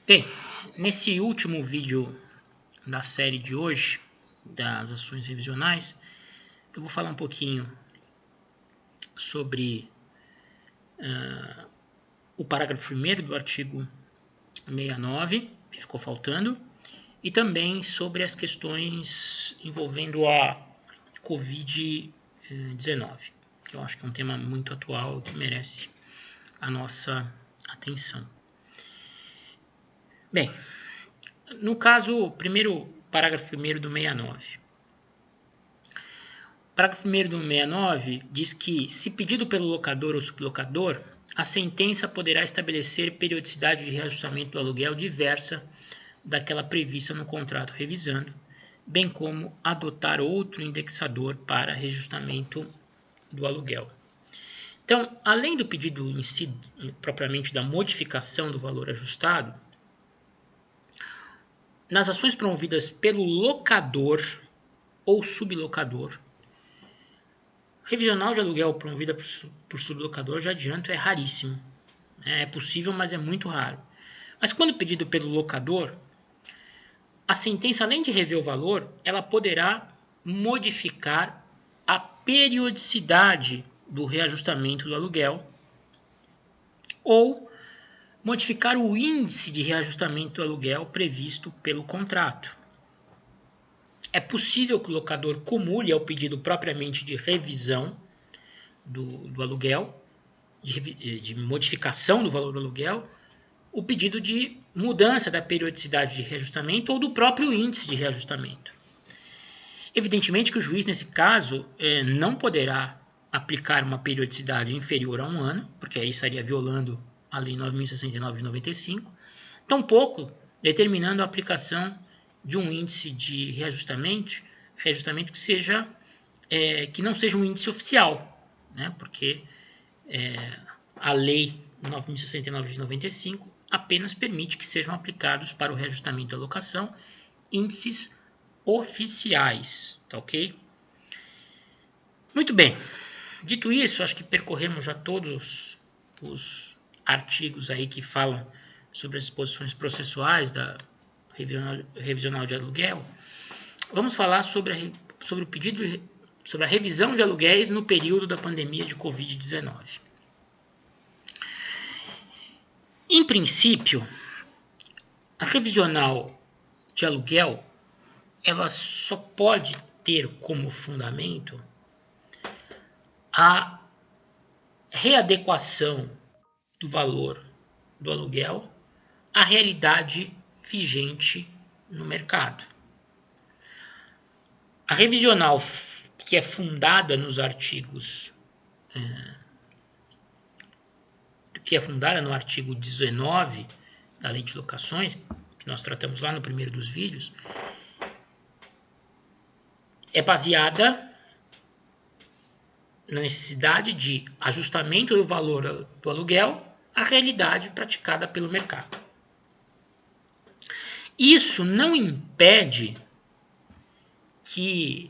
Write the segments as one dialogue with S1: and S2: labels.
S1: Bem, nesse último vídeo da série de hoje, das ações revisionais, eu vou falar um pouquinho sobre o parágrafo 1º do artigo 69, que ficou faltando, e também sobre as questões envolvendo a Covid-19, que eu acho que é um tema muito atual e que merece a nossa atenção. Bem, no caso, primeiro, parágrafo 1º do 69. O parágrafo 1º do 69 diz que, se pedido pelo locador ou sublocador, a sentença poderá estabelecer periodicidade de reajustamento do aluguel diversa daquela prevista no contrato revisando, bem como adotar outro indexador para reajustamento do aluguel. Então, além do pedido em si, propriamente da modificação do valor ajustado, nas ações promovidas pelo locador ou sublocador, revisional de aluguel promovida por sublocador, já adianto, é raríssimo. É possível, mas é muito raro. Mas quando pedido pelo locador, a sentença, além de rever o valor, ela poderá modificar a periodicidade do reajustamento do aluguel ou modificar o índice de reajustamento do aluguel previsto pelo contrato. É possível que o locador cumule ao pedido propriamente de revisão do aluguel, de modificação do valor do aluguel, o pedido de mudança da periodicidade de reajustamento ou do próprio índice de reajustamento. Evidentemente que o juiz, nesse caso, não poderá aplicar uma periodicidade inferior a 1 ano, porque aí estaria violando a Lei 9.069 de 95, tampouco determinando a aplicação de um índice de reajustamento que não seja um índice oficial, né? Porque a Lei 9.069 de 95 apenas permite que sejam aplicados para o reajustamento da locação índices oficiais, tá ok? Muito bem, dito isso, acho que percorremos já todos os artigos aí que falam sobre as disposições processuais da revisional de aluguel. Vamos falar sobre o pedido, sobre a revisão de aluguéis no período da pandemia de Covid-19. Em princípio, a revisional de aluguel ela só pode ter como fundamento a readequação do valor do aluguel à realidade vigente no mercado. A revisional que é fundada nos artigos no artigo 19 da Lei de Locações, que nós tratamos lá no primeiro dos vídeos, é baseada na necessidade de ajustamento do valor do aluguel à realidade praticada pelo mercado. Isso não impede que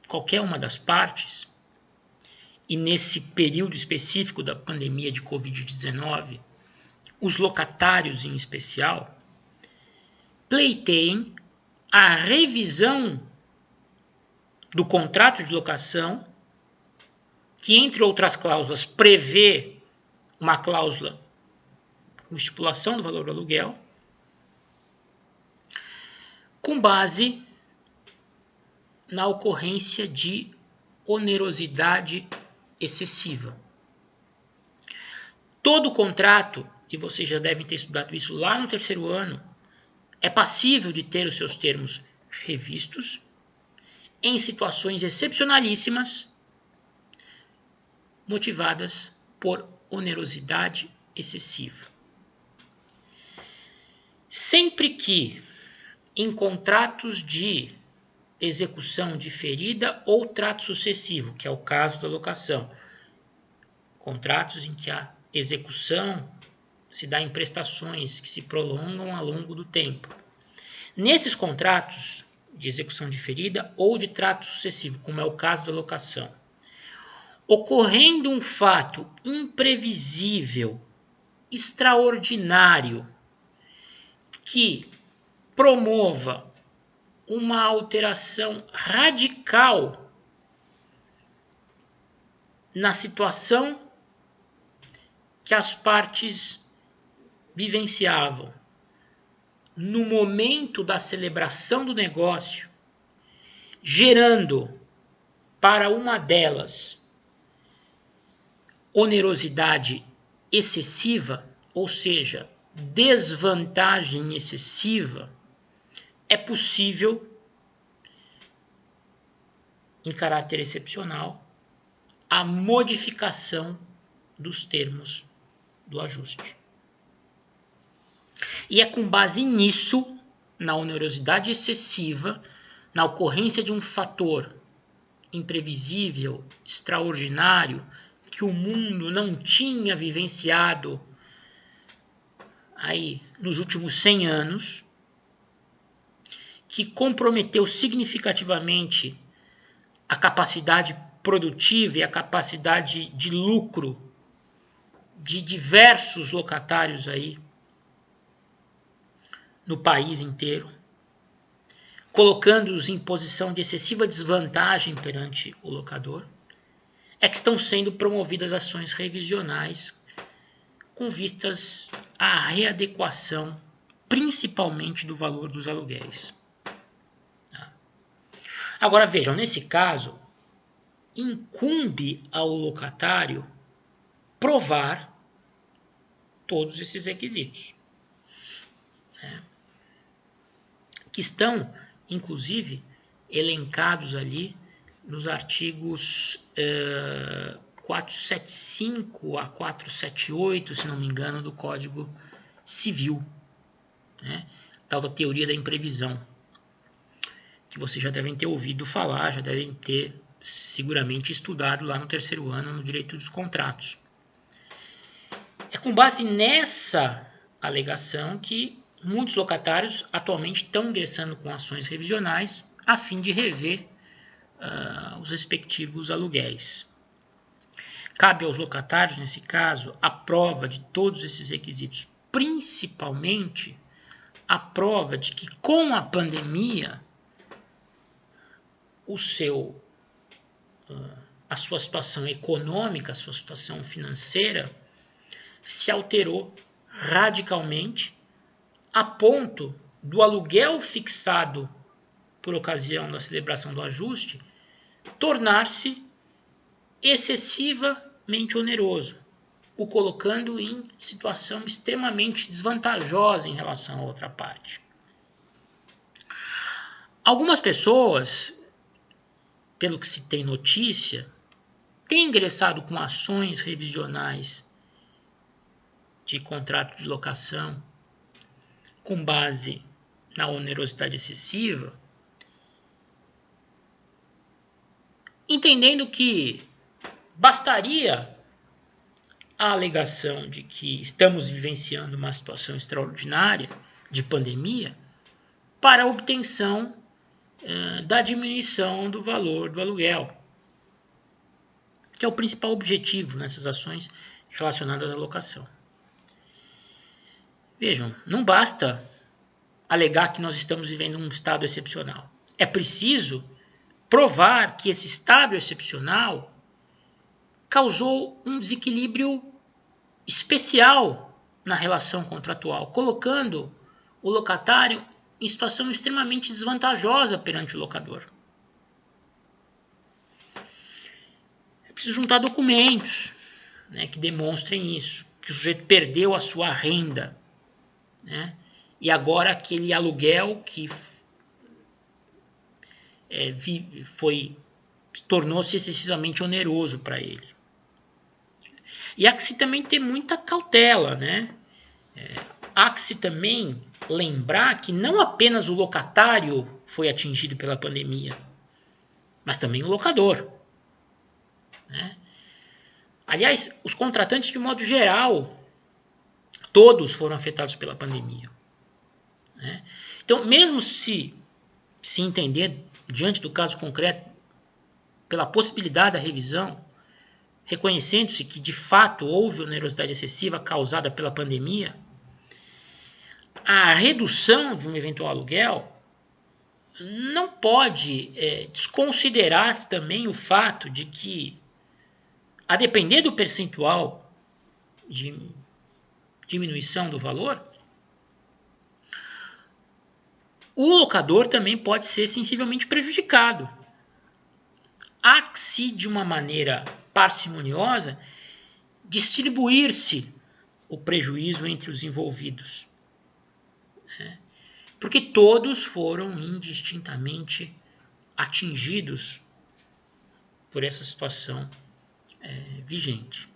S1: qualquer uma das partes, e nesse período específico da pandemia de Covid-19, os locatários em especial, pleiteiem a revisão do contrato de locação, que, entre outras cláusulas, prevê uma cláusula com estipulação do valor do aluguel, com base na ocorrência de onerosidade excessiva. Todo contrato, e vocês já devem ter estudado isso lá no 3º ano, é passível de ter os seus termos revistos em situações excepcionalíssimas motivadas por onerosidade excessiva. Sempre que em contratos de execução diferida ou trato sucessivo, que é o caso da locação, contratos em que a execução se dá em prestações que se prolongam ao longo do tempo. Nesses contratos de execução diferida ou de trato sucessivo, como é o caso da locação, ocorrendo um fato imprevisível extraordinário que promova uma alteração radical na situação que as partes vivenciavam no momento da celebração do negócio, gerando para uma delas onerosidade excessiva, ou seja, desvantagem excessiva, é possível, em caráter excepcional, a modificação dos termos do ajuste. E é com base nisso, na onerosidade excessiva, na ocorrência de um fator imprevisível, extraordinário, que o mundo não tinha vivenciado aí nos últimos 100 anos, que comprometeu significativamente a capacidade produtiva e a capacidade de lucro de diversos locatários aí no país inteiro, colocando-os em posição de excessiva desvantagem perante o locador, é que estão sendo promovidas ações revisionais com vistas à readequação, principalmente do valor dos aluguéis. Agora vejam, nesse caso, incumbe ao locatário provar todos esses requisitos, que estão, inclusive, elencados ali nos artigos 475 a 478, se não me engano, do Código Civil, tal da teoria da imprevisão, que vocês já devem ter ouvido falar, já devem ter seguramente estudado lá no terceiro ano no direito dos contratos. É com base nessa alegação que muitos locatários atualmente estão ingressando com ações revisionais a fim de rever os respectivos aluguéis. Cabe aos locatários, nesse caso, a prova de todos esses requisitos, principalmente a prova de que com a pandemia a sua situação econômica, a sua situação financeira se alterou radicalmente a ponto do aluguel fixado por ocasião da celebração do ajuste tornar-se excessivamente oneroso, o colocando em situação extremamente desvantajosa em relação à outra parte. Algumas pessoas, pelo que se tem notícia, têm ingressado com ações revisionais de contrato de locação com base na onerosidade excessiva, entendendo que bastaria a alegação de que estamos vivenciando uma situação extraordinária de pandemia para a obtenção da diminuição do valor do aluguel, que é o principal objetivo nessas ações relacionadas à locação. Vejam, não basta alegar que nós estamos vivendo um estado excepcional. É preciso provar que esse estado excepcional causou um desequilíbrio especial na relação contratual, colocando o locatário em situação extremamente desvantajosa perante o locador. É preciso juntar documentos, que demonstrem isso, que o sujeito perdeu a sua renda, e agora aquele aluguel que tornou-se excessivamente oneroso para ele. E há que se também ter muita cautela, há que se também lembrar que não apenas o locatário foi atingido pela pandemia, mas também o locador. Aliás, os contratantes, de modo geral, todos foram afetados pela pandemia. Então, mesmo se entender, diante do caso concreto, pela possibilidade da revisão, reconhecendo-se que de fato houve onerosidade excessiva causada pela pandemia, a redução de um eventual aluguel não pode desconsiderar também o fato de que, a depender do percentual de diminuição do valor, o locador também pode ser sensivelmente prejudicado. Há que se, de uma maneira parcimoniosa, distribuir-se o prejuízo entre os envolvidos. Porque todos foram indistintamente atingidos por essa situação vigente.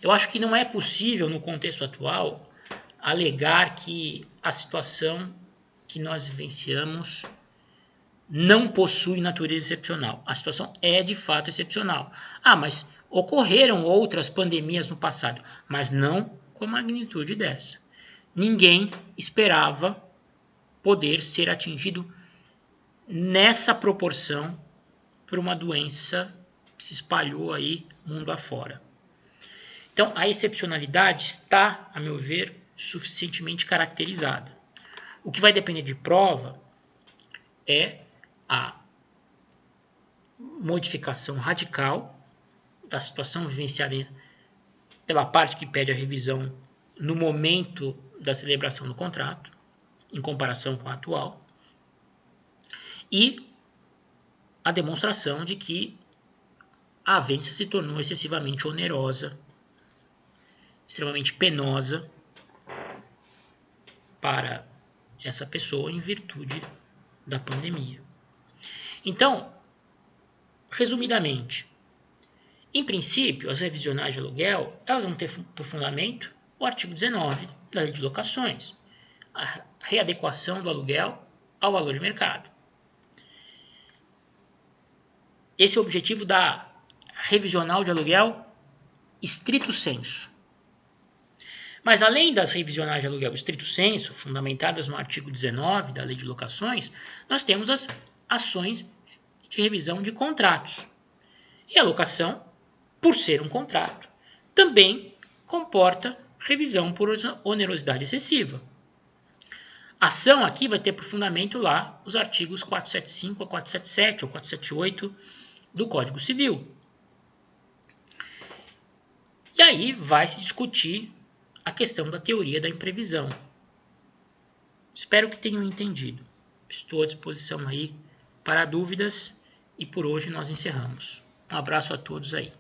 S1: Eu acho que não é possível, no contexto atual, alegar que a situação que nós vivenciamos não possui natureza excepcional. A situação é de fato excepcional. Mas ocorreram outras pandemias no passado, mas não com a magnitude dessa. Ninguém esperava poder ser atingido nessa proporção por uma doença que se espalhou aí mundo afora. Então, a excepcionalidade está, a meu ver, suficientemente caracterizada. O que vai depender de prova é a modificação radical da situação vivenciada pela parte que pede a revisão no momento da celebração do contrato, em comparação com a atual, e a demonstração de que a avença se tornou excessivamente onerosa, extremamente penosa para essa pessoa em virtude da pandemia. Então, resumidamente, em princípio, as revisionais de aluguel elas vão ter por fundamento o artigo 19 da Lei de Locações, a readequação do aluguel ao valor de mercado. Esse é o objetivo da revisional de aluguel estrito sensu. Mas além das revisionais de aluguel estrito sensu, fundamentadas no artigo 19 da Lei de Locações, nós temos as ações de revisão de contratos. E a locação, por ser um contrato, também comporta revisão por onerosidade excessiva. A ação aqui vai ter por fundamento lá os artigos 475 a 477 ou 478 do Código Civil. E aí vai se discutir a questão da teoria da imprevisão. Espero que tenham entendido. Estou à disposição aí para dúvidas e por hoje nós encerramos. Um abraço a todos aí.